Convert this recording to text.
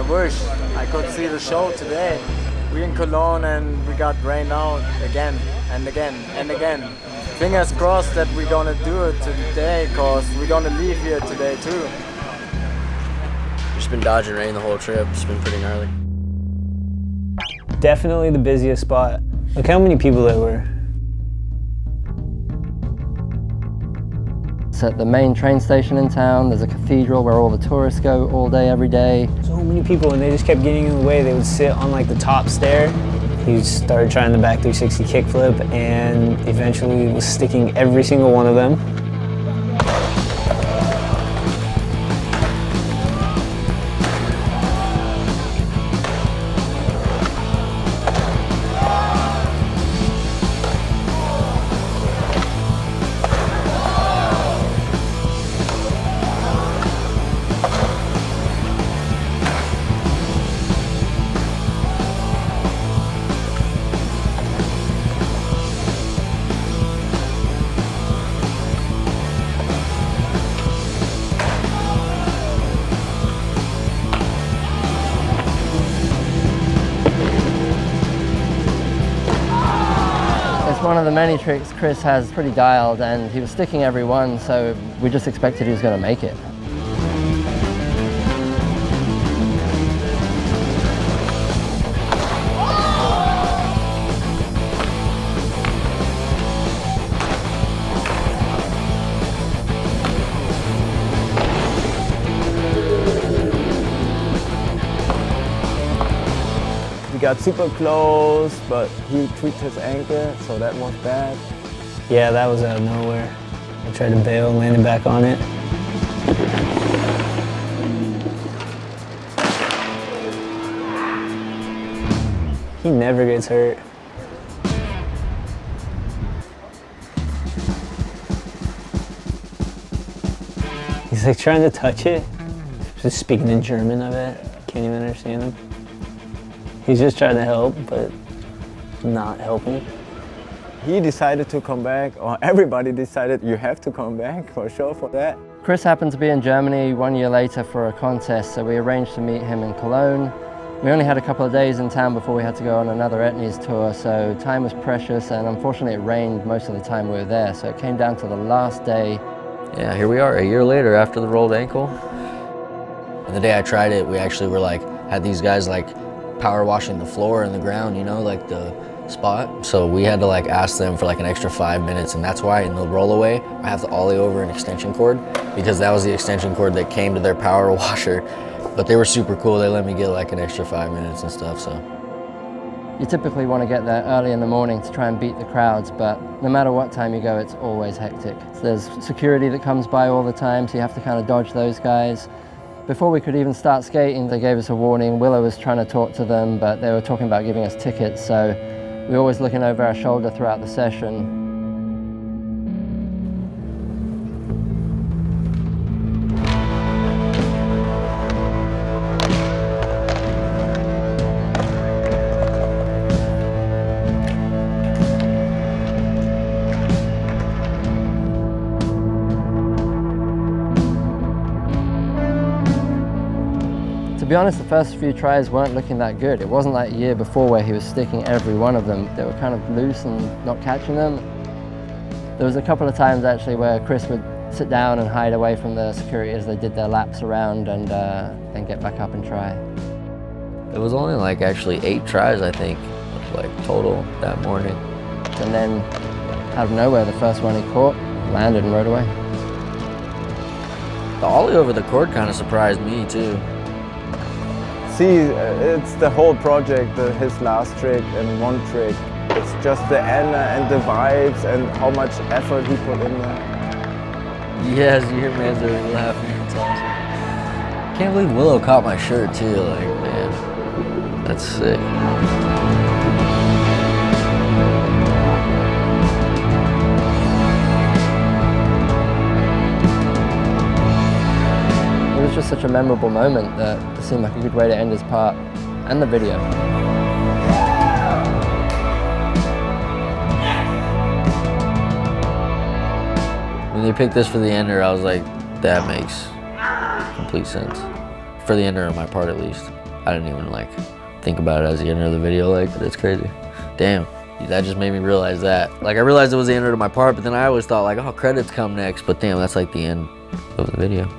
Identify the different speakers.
Speaker 1: wish I could see the show today. We're in Cologne and we got rained out again and again and again. Fingers crossed that we're gonna do it today, cause we're gonna leave here today too.
Speaker 2: We've just been dodging rain the whole trip. It's been pretty gnarly.
Speaker 3: Definitely the busiest spot. Look how many people there were.
Speaker 4: It's at the main train station in town. There's a cathedral where all the tourists go all day, every day.
Speaker 3: So many people, and they just kept getting in the way. They would sit on like the top stair. He started trying the back 360 kickflip and eventually was sticking every single one of them.
Speaker 4: It's one of the many tricks Cris has pretty dialed, and he was sticking every one, so we just expected he was going to make it.
Speaker 1: We got super close, but he tweaked his ankle, so that was bad.
Speaker 3: Yeah, that was out of nowhere. I tried to bail, landed back on it. He never gets hurt. He's like trying to touch it, just speaking in German of it. Can't even understand him. He's just trying to help, but not helping.
Speaker 1: He decided to come back, or everybody decided you have to come back for sure for that.
Speaker 4: Cris happened to be in Germany 1 year later for a contest, so we arranged to meet him in Cologne. We only had a couple of days in town before we had to go on another Etnies tour, so time was precious, and unfortunately it rained most of the time we were there, so it came down to the last day.
Speaker 2: Yeah, here we are a year later after the rolled ankle. And the day I tried it, we actually were like, had these guys like power washing the floor and the ground, you know, like the spot. So we had to like ask them for like an extra 5 minutes, and that's why in the rollaway, I have to ollie over an extension cord, because that was the extension cord that came to their power washer. But they were super cool. They let me get like an extra 5 minutes and stuff, so.
Speaker 4: You typically want to get there early in the morning to try and beat the crowds, but no matter what time you go, it's always hectic. There's security that comes by all the time, so you have to kind of dodge those guys. Before we could even start skating, they gave us a warning. Willow was trying to talk to them, but they were talking about giving us tickets, so we were always looking over our shoulder throughout the session. To be honest, the first few tries weren't looking that good. It wasn't like a year before where he was sticking every one of them. They were kind of loose and not catching them. There was a couple of times actually where Cris would sit down and hide away from the security as they did their laps around, and then get back up and try.
Speaker 2: It was only like actually 8 tries, I think, like total that morning.
Speaker 4: And then out of nowhere, the first one he caught, landed and rode away.
Speaker 2: The ollie over the cord kind of surprised me too.
Speaker 1: See, it's the whole project, his last trick and one trick. It's just the Anna and the vibes and how much effort he put in there.
Speaker 2: Yes, your man's already laughing. It's awesome. Can't believe Willow caught my shirt too. Like, man, that's sick.
Speaker 4: It was just such a memorable moment that it seemed like a good way to end his part and the video.
Speaker 2: When they picked this for the ender, I was like, that makes complete sense. For the ender on my part, at least. I didn't even like think about it as the end of the video. Like, that's crazy. Damn, that just made me realize that. Like, I realized it was the end of my part, but then I always thought like, oh, credits come next. But damn, that's like the end of the video.